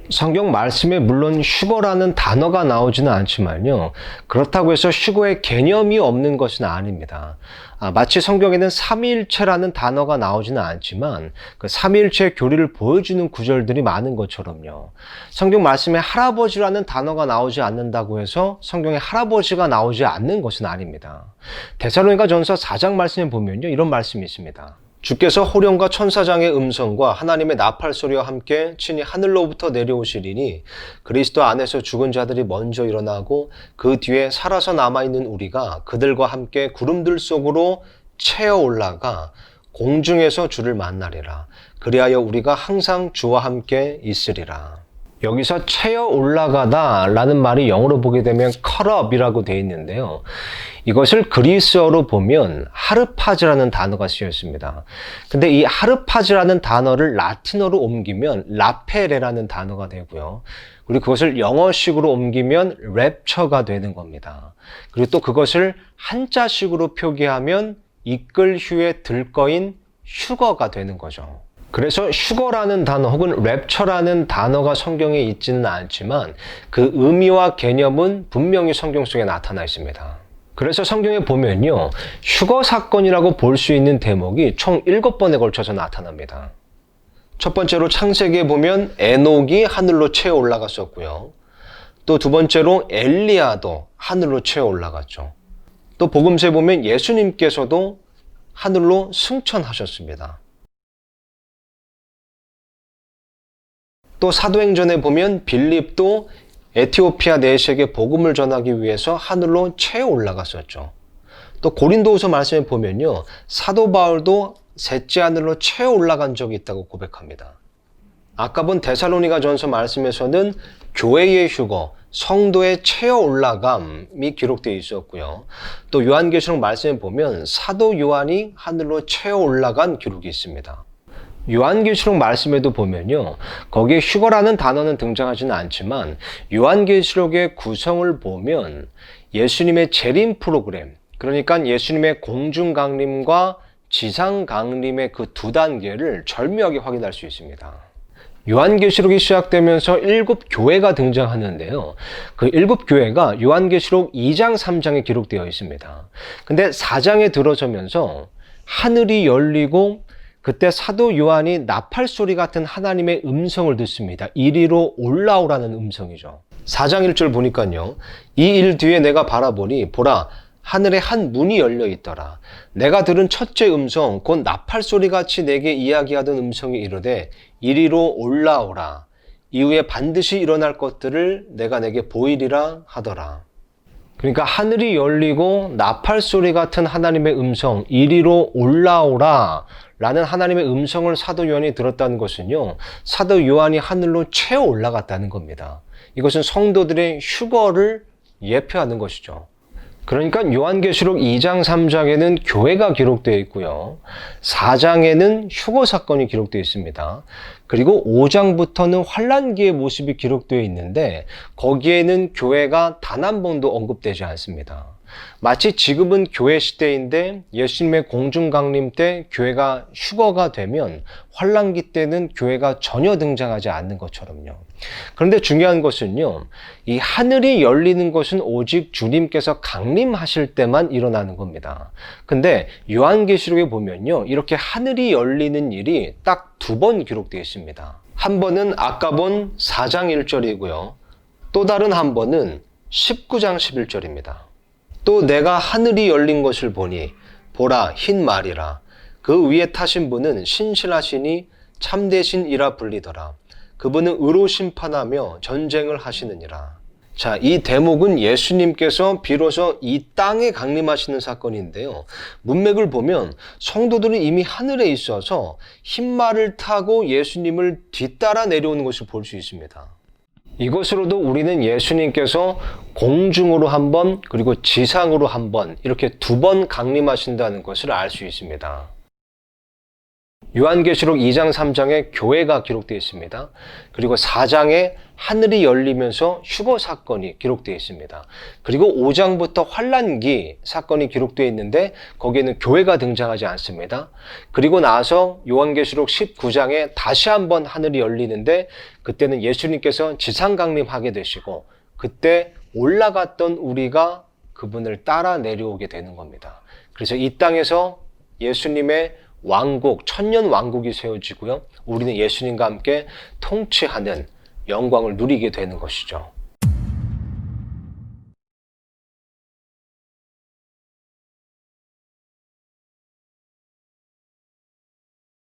성경 말씀에 물론 휴거라는 단어가 나오지는 않지만요. 그렇다고 해서 휴거의 개념이 없는 것은 아닙니다. 마치 성경에는 삼위일체라는 단어가 나오지는 않지만 그 삼위일체의 교리를 보여주는 구절들이 많은 것처럼요. 성경 말씀에 할아버지라는 단어가 나오지 않는다고 해서 성경에 할아버지가 나오지 않는 것은 아닙니다. 데살로니가전서 4장 말씀에 보면요. 이런 말씀이 있습니다. 주께서 호령과 천사장의 음성과 하나님의 나팔 소리와 함께 친히 하늘로부터 내려오시리니 그리스도 안에서 죽은 자들이 먼저 일어나고 그 뒤에 살아서 남아있는 우리가 그들과 함께 구름들 속으로 채어 올라가 공중에서 주를 만나리라. 그리하여 우리가 항상 주와 함께 있으리라. 여기서 채어 올라가다 라는 말이 영어로 보게 되면 caught up이라고 되어 있는데요. 이것을 그리스어로 보면 하르파즈라는 단어가 쓰여 있습니다. 근데 이 하르파즈라는 단어를 라틴어로 옮기면 라페레라는 단어가 되고요. 그리고 그것을 영어식으로 옮기면 랩처가 되는 겁니다. 그리고 또 그것을 한자식으로 표기하면 이끌 휴에 들거인 휴거가 되는 거죠. 그래서 휴거라는 단어 혹은 랩처라는 단어가 성경에 있지는 않지만 그 의미와 개념은 분명히 성경 속에 나타나 있습니다. 그래서 성경에 보면요. 휴거 사건이라고 볼 수 있는 대목이 총 7번에 걸쳐서 나타납니다. 첫 번째로 창세기에 보면 에녹이 하늘로 채어 올라갔었고요. 또 두 번째로 엘리야도 하늘로 채어 올라갔죠. 또 복음서에 보면 예수님께서도 하늘로 승천하셨습니다. 또 사도행전에 보면 빌립도 에티오피아 내시에게 복음을 전하기 위해서 하늘로 채어 올라갔었죠. 또 고린도후서 말씀에 보면요. 사도 바울도 셋째 하늘로 채어 올라간 적이 있다고 고백합니다. 아까 본 데살로니가전서 말씀에서는 교회의 휴거, 성도의 채어 올라감이 기록되어 있었고요. 또 요한계시록 말씀에 보면 사도 요한이 하늘로 채어 올라간 기록이 있습니다. 요한계시록 말씀에도 보면요. 거기에 휴거라는 단어는 등장하지는 않지만 요한계시록의 구성을 보면 예수님의 재림 프로그램, 그러니까 예수님의 공중 강림과 지상 강림의 그 두 단계를 절묘하게 확인할 수 있습니다. 요한계시록이 시작되면서 7교회가 등장하는데요. 그 7교회가 요한계시록 2장, 3장에 기록되어 있습니다. 근데 4장에 들어서면서 하늘이 열리고 그때 사도 요한이 나팔 소리 같은 하나님의 음성을 듣습니다. 이리로 올라오라는 음성이죠. 4장 1절 보니까요. 이 일 뒤에 내가 바라보니 보라 하늘에 한 문이 열려 있더라. 내가 들은 첫째 음성 곧 나팔 소리 같이 내게 이야기하던 음성이 이르되 이리로 올라오라. 이후에 반드시 일어날 것들을 내가 내게 보이리라 하더라. 그러니까 하늘이 열리고 나팔 소리 같은 하나님의 음성 이리로 올라오라 라는 하나님의 음성을 사도 요한이 들었다는 것은요. 사도 요한이 하늘로 채어 올라갔다는 겁니다. 이것은 성도들의 휴거를 예표하는 것이죠. 그러니까 요한계시록 2장, 3장에는 교회가 기록되어 있고요. 4장에는 휴거 사건이 기록되어 있습니다. 그리고 5장부터는 환란기의 모습이 기록되어 있는데 거기에는 교회가 단 한 번도 언급되지 않습니다. 마치 지금은 교회 시대인데 예수님의 공중 강림 때 교회가 휴거가 되면 환란기 때는 교회가 전혀 등장하지 않는 것처럼요. 그런데 중요한 것은요. 이 하늘이 열리는 것은 오직 주님께서 강림하실 때만 일어나는 겁니다. 근데 요한계시록에 보면요. 이렇게 하늘이 열리는 일이 딱 2번 기록되어 있습니다. 한 번은 아까 본 4장 1절이고요. 또 다른 한 번은 19장 11절입니다. 또 내가 하늘이 열린 것을 보니 보라 흰 말이라. 그 위에 타신 분은 신실하시니 참되신이라 불리더라. 그분은 의로 심판하며 전쟁을 하시느니라. 자, 이 대목은 예수님께서 비로소 이 땅에 강림하시는 사건인데요. 문맥을 보면 성도들은 이미 하늘에 있어서 흰 말을 타고 예수님을 뒤따라 내려오는 것을 볼 수 있습니다. 이것으로도 우리는 예수님께서 공중으로 한 번, 그리고 지상으로 한 번, 이렇게 2번 강림하신다는 것을 알 수 있습니다. 요한계시록 2장, 3장에 교회가 기록되어 있습니다. 그리고 4장에 하늘이 열리면서 휴거 사건이 기록되어 있습니다. 그리고 5장부터 환란기 사건이 기록되어 있는데 거기에는 교회가 등장하지 않습니다. 그리고 나서 요한계시록 19장에 다시 한번 하늘이 열리는데 그때는 예수님께서 지상 강림하게 되시고 그때 올라갔던 우리가 그분을 따라 내려오게 되는 겁니다. 그래서 이 땅에서 예수님의 왕국, 천년 왕국이 세워지고요. 우리는 예수님과 함께 통치하는 영광을 누리게 되는 것이죠.